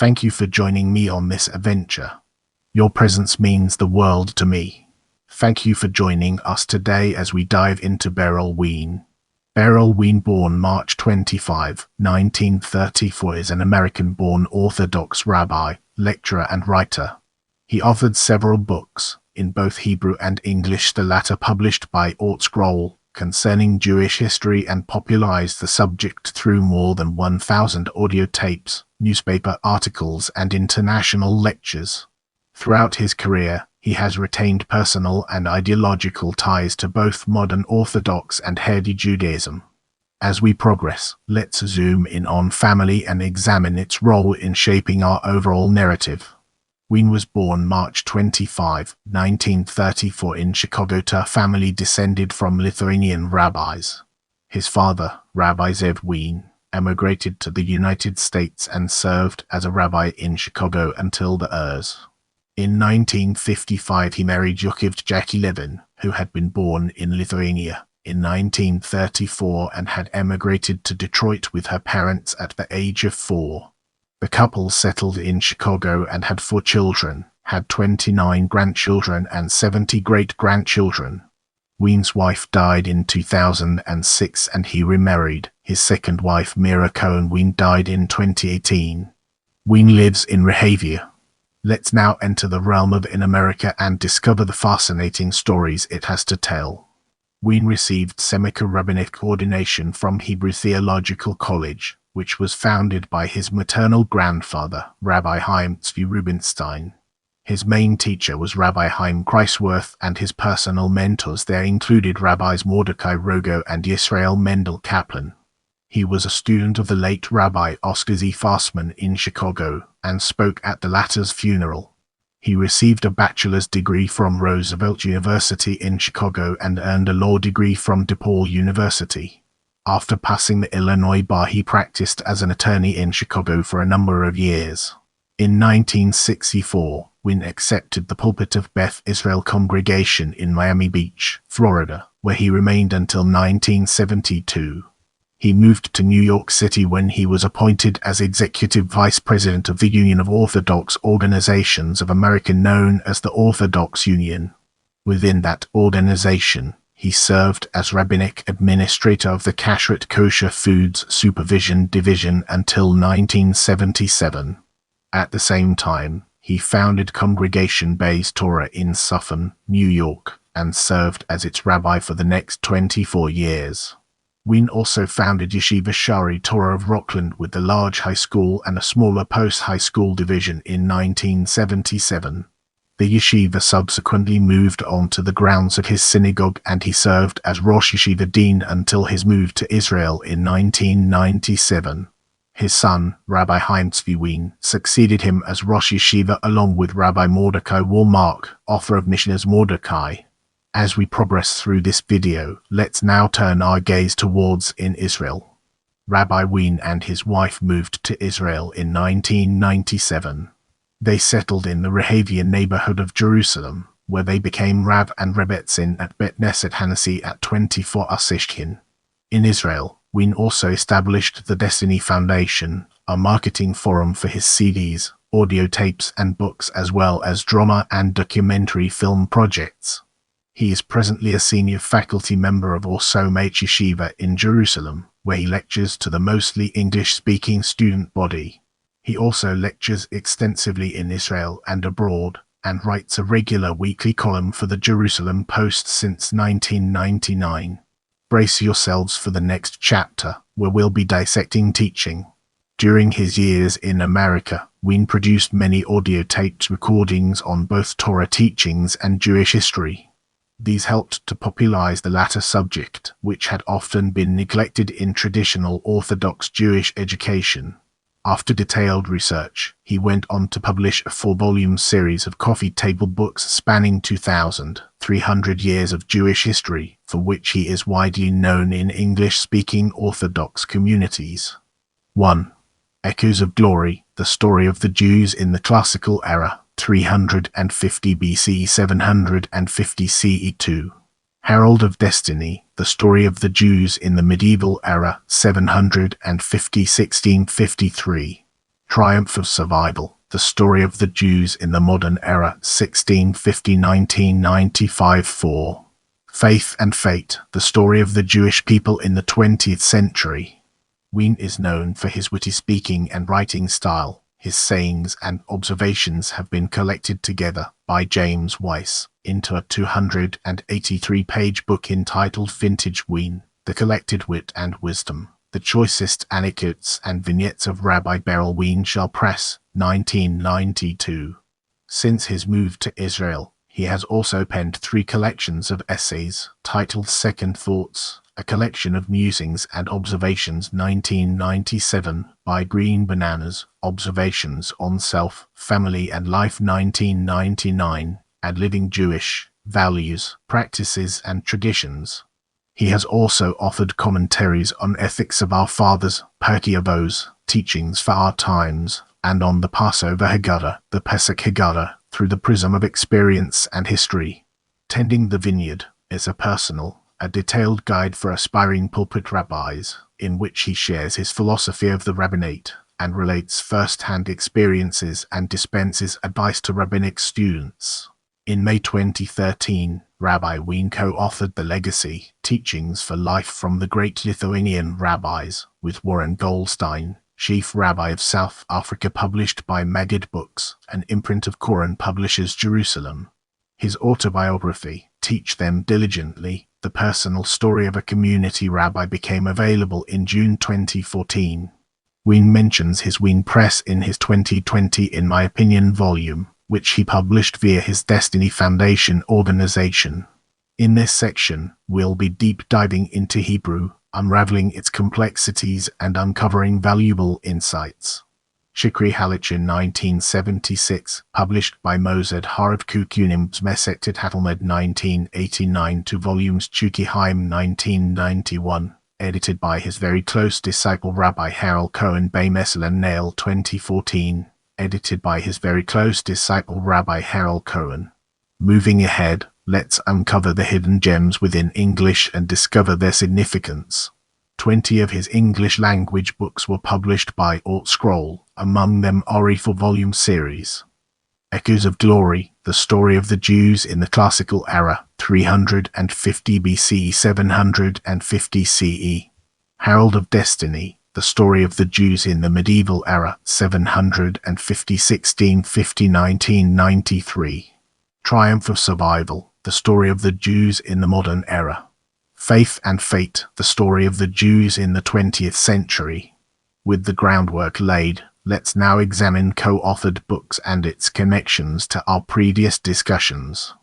Thank you for joining me on this adventure. Your presence means the world to me. Thank you for joining us today as we dive into Berel Wein. Berel Wein, born March 25, 1934, is an American-born Orthodox rabbi, lecturer and writer. He authored several books, in both Hebrew and English, the latter published by Artscroll, concerning Jewish history, and popularized the subject through more than 1,000 audio tapes, newspaper articles and international lectures. Throughout his career, he has retained personal and ideological ties to both modern Orthodox and Haredi Judaism. As we progress, let's zoom in on family and examine its role in shaping our overall narrative. Wein was born March 25, 1934 in Chicago to a family descended from Lithuanian rabbis. His father, Rabbi Zev Wein, emigrated to the United States and served as a rabbi in Chicago until the Urs. In 1955 he married Yocheved Jackie Levin, who had been born in Lithuania in 1934 and had emigrated to Detroit with her parents at the age of 4. The couple settled in Chicago and had 4 children, had 29 grandchildren and 70 great-grandchildren. Wein's wife died in 2006 and he remarried. His second wife, Mira Cohen Wein, died in 2018. Wein lives in Rehavia. Let's now enter the realm of in America and discover the fascinating stories it has to tell. Wein received semi-rabbinic ordination from Hebrew Theological College, which was founded by his maternal grandfather, Rabbi Chaim Tzvi Rubinstein. His main teacher was Rabbi Chaim Kreisworth, and his personal mentors there included Rabbis Mordecai Rogo and Yisrael Mendel Kaplan. He was a student of the late Rabbi Oscar Z. Fassman in Chicago, and spoke at the latter's funeral. He received a bachelor's degree from Roosevelt University in Chicago and earned a law degree from DePaul University. After passing the Illinois bar, he practiced as an attorney in Chicago for a number of years. In 1964, Wein accepted the pulpit of Beth Israel congregation in Miami Beach, Florida, where he remained until 1972. He moved to New York City when he was appointed as executive vice president of the Union of Orthodox Organizations of America, known as the Orthodox Union. Within that organization, he served as rabbinic administrator of the Kashrut Kosher Foods Supervision Division until 1977. At the same time, he founded Congregation Based Torah in Suffern, New York, and served as its rabbi for the next 24 years. Wein also founded Yeshiva Shari Torah of Rockland with the large high school and a smaller post-high school division in 1977. The yeshiva subsequently moved on to the grounds of his synagogue, and he served as Rosh Yeshiva Dean until his move to Israel in 1997. His son, Rabbi Chaim Tzvi Wein, succeeded him as Rosh Yeshiva along with Rabbi Mordecai Woolmark, author of Mishnah's Mordecai. As we progress through this video, let's now turn our gaze towards in Israel. Rabbi Wein and his wife moved to Israel in 1997. They settled in the Rehavia neighborhood of Jerusalem, where they became Rav and Rebbetzin at Bet Neset Hanassi at 24 Asishkin. In Israel, Wein also established the Destiny Foundation, a marketing forum for his CDs, audio tapes and books, as well as drama and documentary film projects. He is presently a senior faculty member of Orsomach Yeshiva in Jerusalem, where he lectures to the mostly English-speaking student body. He also lectures extensively in Israel and abroad, and writes a regular weekly column for the Jerusalem Post since 1999. Brace yourselves for the next chapter, where we'll be dissecting teaching. During his years in America, Wein produced many audio tapes recordings on both Torah teachings and Jewish history. These helped to popularize the latter subject, which had often been neglected in traditional Orthodox Jewish education. After detailed research, he went on to publish a 4-volume series of coffee table books spanning 2,300 years of Jewish history, for which he is widely known in English-speaking Orthodox communities. 1. Echoes of Glory, the story of the Jews in the Classical Era, 350 BC, 750 CE. 2. Herald of Destiny, the story of the Jews in the Medieval Era, 750 1653. Triumph of Survival, The Story of the Jews in the Modern Era, 1650–1995. 4. Faith and Fate, The Story of the Jewish People in the 20th Century. Wein is known for his witty speaking and writing style. His sayings and observations have been collected together by James Weiss into a 283-page book entitled Vintage Wein, The Collected Wit and Wisdom. The choicest anecdotes and vignettes of Rabbi Berel Wein shall press, 1992. Since his move to Israel, he has also penned 3 collections of essays, titled Second Thoughts, a collection of musings and observations, 1997, by Green Bananas, Observations on Self, Family and Life, 1999, and Living Jewish, Values, Practices and Traditions. He has also authored commentaries on Ethics of Our Fathers, Pirkei Avos, Teachings for Our Times, and on the Passover Haggadah, the Pesach Haggadah, through the prism of experience and history. Tending the Vineyard is a detailed guide for aspiring pulpit rabbis, in which he shares his philosophy of the rabbinate and relates first-hand experiences and dispenses advice to rabbinic students. In May 2013, Rabbi Wein co-authored The Legacy, Teachings for Life from the Great Lithuanian Rabbis, with Warren Goldstein, Chief Rabbi of South Africa, published by Maggid Books, an imprint of Koren Publishers, Jerusalem. His autobiography, Teach Them Diligently, The Personal Story of a Community Rabbi, became available in June 2014. Wein mentions his Wein Press in his 2020 In My Opinion volume, which he published via his Destiny Foundation organization. In this section, we'll be deep diving into Hebrew, unraveling its complexities and uncovering valuable insights. Shikri Halich in 1976, published by Mosed Harav Kukunim's Mesektet Hatalmed, 1989, 2 volumes, Chuki Haim, 1991, edited by his very close disciple Rabbi Harold Cohen, Bay Meselen Nail, 2014, edited by his very close disciple Rabbi Harold Cohen. Moving ahead, let's uncover the hidden gems within English and discover their significance. 20 of his English-language books were published by Artscroll, among them Ori 4-volume series. Echoes of Glory, The Story of the Jews in the Classical Era, 350 BC, 750 CE. Herald of Destiny, The Story of the Jews in the Medieval Era, 750 1650 1993. Triumph of Survival, The Story of the Jews in the Modern Era. Faith and Fate, The Story of the Jews in the 20th Century. With the groundwork laid, let's now examine co-authored books and its connections to our previous discussions.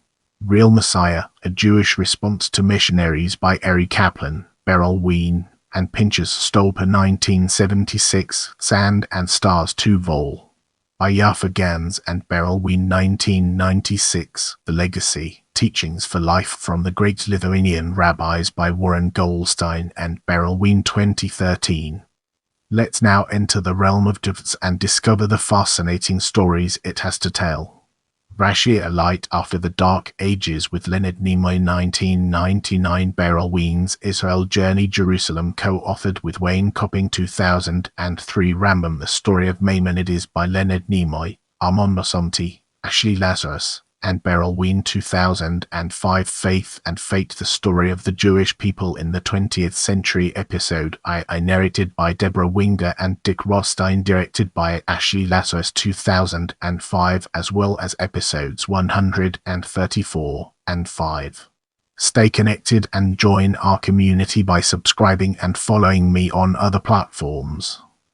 Real Messiah, A Jewish Response to Missionaries by Eri Kaplan, Berel Wein, and Pinchas Stolper, 1976, Sand and Stars 2 vol. By Yafa Gans and Berel Wein, 1996, The Legacy, Teachings for Life from the Great Lithuanian Rabbis by Warren Goldstein and Berel Wein, 2013. Let's now enter the realm of Duvts and discover the fascinating stories it has to tell. Rashi, A Light After the Dark Ages with Leonard Nimoy, 1999. Berel Wein's Israel Journey, Jerusalem, co-authored with Wayne Copping, 2003. Rambam, The Story of Maimonides by Leonard Nimoy, Armand Mosomti, Ashley Lazarus, and Berel Wein, 2005. Faith and Fate, The Story of the Jewish People in the 20th Century, episode I narrated by Deborah Winger and Dick Rothstein, directed by Ashley Lazarus, 2005, as well as episodes 134 and 5. Stay connected and join our community by subscribing and following me on other platforms.